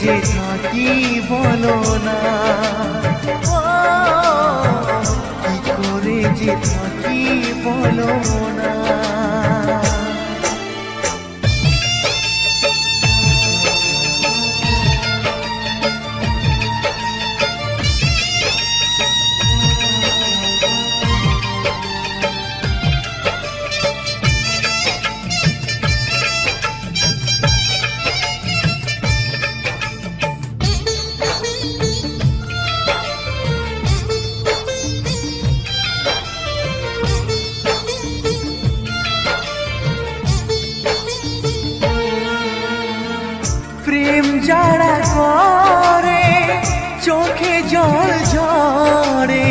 যে থাকি বলো না, কি করে যে থাকি বলো না। প্রেম যারা করে চোখে জল ঝরে,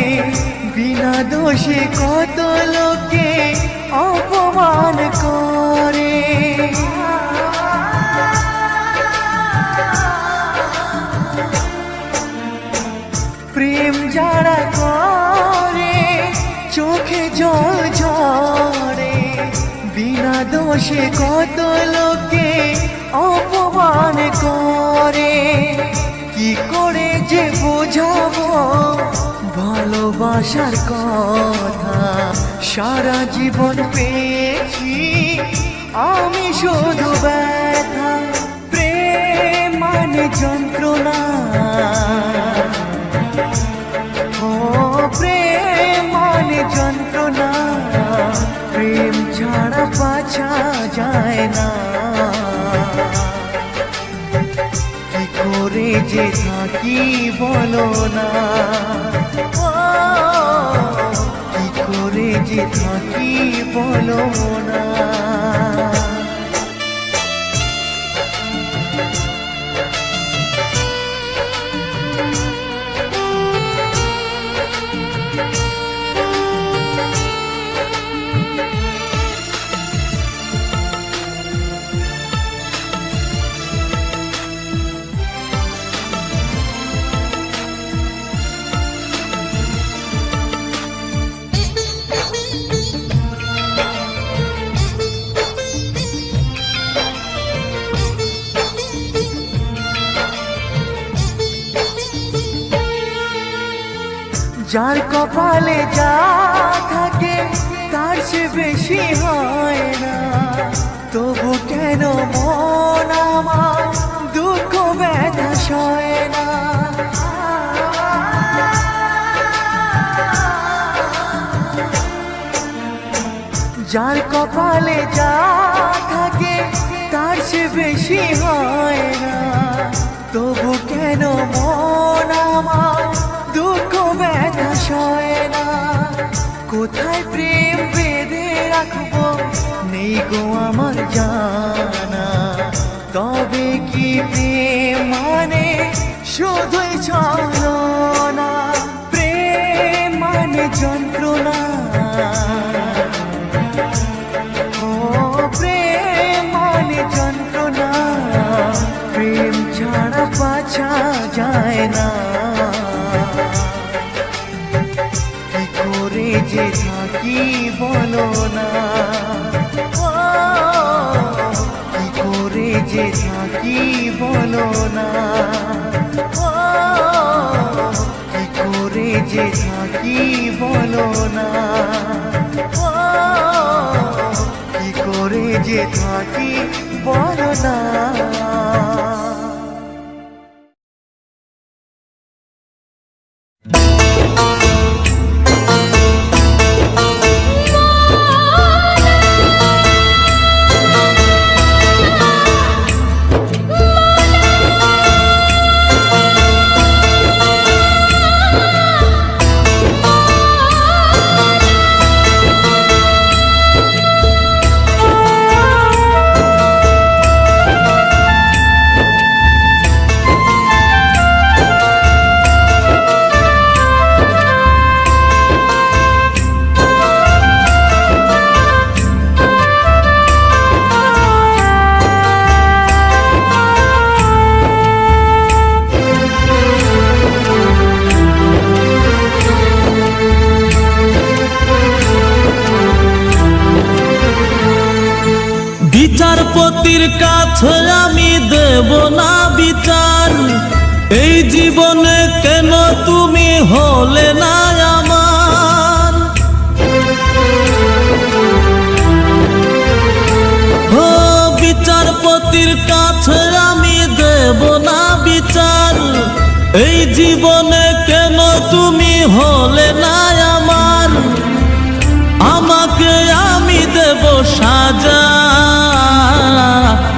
বিনা দোষে কত লোকে অপমান করে। প্রেম যারা করে চোখে জল ঝরে, বিনা দোষে কত লোকে অপমান করে। কি করে যে বোঝাবো ভালোবাসার কথা, সারা জীবন পেয়েছি আমি শুধু ব্যথা। প্রেম মানে যন্ত্রণা, ও প্রেম মানে যন্ত্রণা, প্রেম ছাড়া বাঁচা যায় না। কি করে যে থাকি বলো না, কি করে যে থাকি বলো না। যার কপালে যা থাকে তার চেয়ে বেশি হয় না, তবু কেন মন আমার দুঃখ ব্যথা সয় না। যার কপালে যা থাকে তার চেয়ে বেশি হয় না, তবু কেন মন আমার দুঃখ ব্যথা সয় না। কোথায় প্রেম বেঁধে রাখবো নেই গো আমার জানা, তবে কি প্রেম মানে শুধুই ছলনা। প্রেম মানে যন্ত্রণা, ও প্রেম মানে যন্ত্রণা, প্রেম ছাড়া বাঁচা যায় না। কি করে যে থাকি বলো না, কি করে যে থাকি বলো না, কি করে যে থাকি বলো না, কি করে যে থাকি বলো না। বিচারপতির কাছে আমি দেব না বিচার, এই জীবনে কেন তুমি হলে না আমার। ও বিচারপতির কাছে আমি দেব না বিচার, এই জীবনে কেন তুমি হলে না আমার। আমাকে আমি দেব সাজা,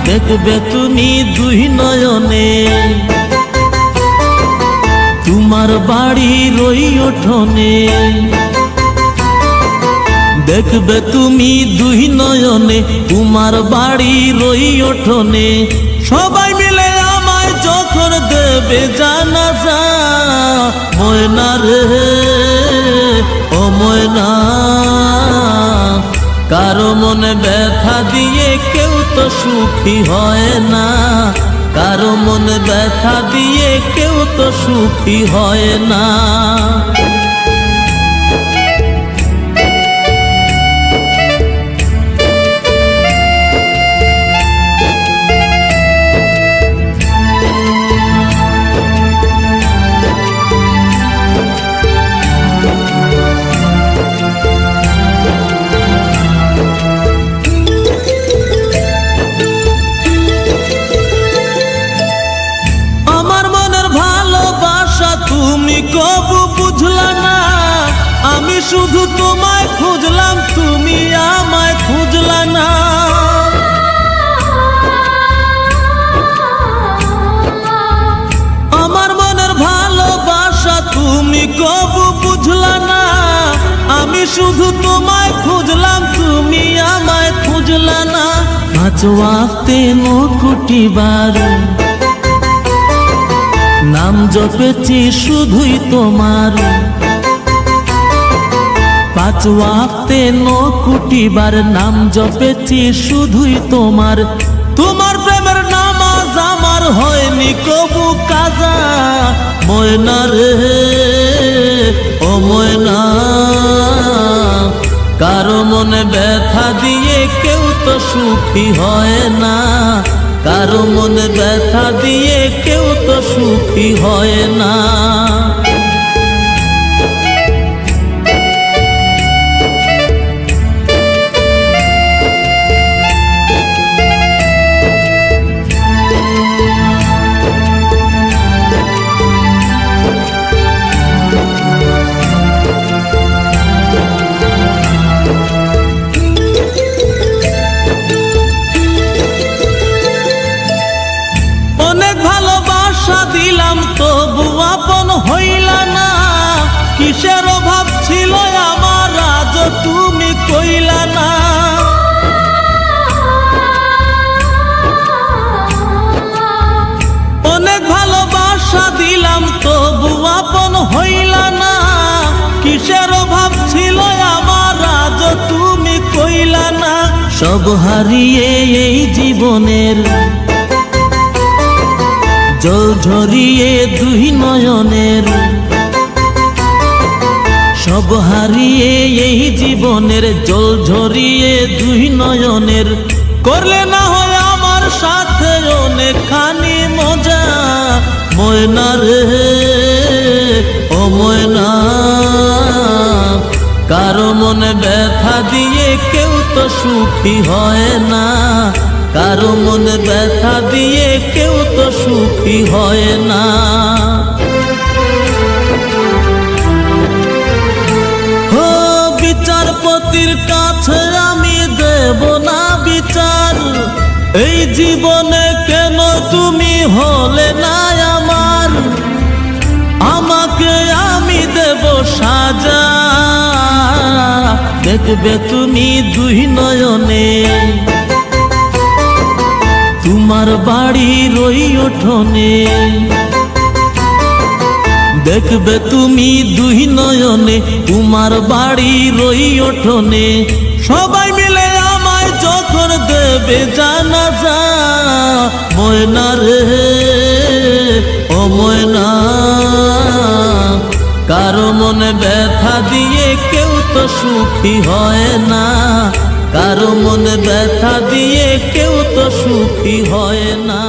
দেখবে তুমি দুই নয়নে, তোমার বাড়ির ওই উঠোনে। দেখবে তুমি দুই নয়নে, তোমার বাড়ির ওই উঠোনে। সবাই মিলে আমায় যখন দেবে জানাজা, ময়না রে ও ময়না, কারো মনে ব্যথা দিয়ে কেউ তো সুখী হয় না, কারো মনে ব্যথা দিয়ে কেউ তো সুখী হয় না। তুমি কবু বুঝলা না, আমি শুধু তোমায় খুঁজলাম, তুমি আমায় খুঁজলা না। আমার মনের ভালোবাসা তুমি কবু বুঝলা না, আমি শুধু তোমায় খুঁজলাম, তুমি আমায় খুঁজলা না। 5 ওয়াক্তে 9 কোটি বার নাম জপেছি শুধুই তোমার, 5 ওয়াক্তে 9 কোটি বার নাম জপেছি শুধুই তোমার। তোমার প্রেমের নামাজ আমার হয়নি কবু কাজা, ময়না রে ও ময়না, কারো মনে ব্যথা দিয়ে কেউ তো সুখী হয় না, কারো মনে ব্যথা দিয়ে কেউ তো সুখী হয় না। দিলাম তবু আপন হইলা না, কিসের অভাব ছিল আমার আজ তুমি কইলা না। অনেক ভালোবাসা দিলাম তবু আপন হইলা না, কিসের অভাব ছিল আমার আজ তুমি কইলা না। সব হারিয়ে এই জীবনের জল ঝরিয়ে দুই নয়নের, সব হারিয়ে এই জীবনের জল ঝরিয়ে দুই নয়নের। করলে না হয় আমার সাথে অনেকখানি মজা, ময়না রে ও ময়না, কারো মনে ব্যথা দিয়ে কেউ তো সুখী হয় না, কারো মনে ব্যথা দিয়ে কেউ তো সুখী হয় না। ও বিচারপতির কাছে আমি দেব না বিচার, এই জীবনে কেন তুমি হলে না আমার। আমাকে আমি দেব সাজা, দেখবে তুমি দুই নয়নে, তোমার বাড়ির ওই উঠোনে। দেখবে তুমি দুই নয়নে, তোমার বাড়ির ওই উঠোনে। সবাই মিলে আমায় যখন দেবে জানাজা, ময়না রে ও ময়না, কারো মনে ব্যথা দিয়ে কেউ তো সুখী হয় না, কারো মনে ব্যথা দিয়ে কেউ তো সুখী হয় না।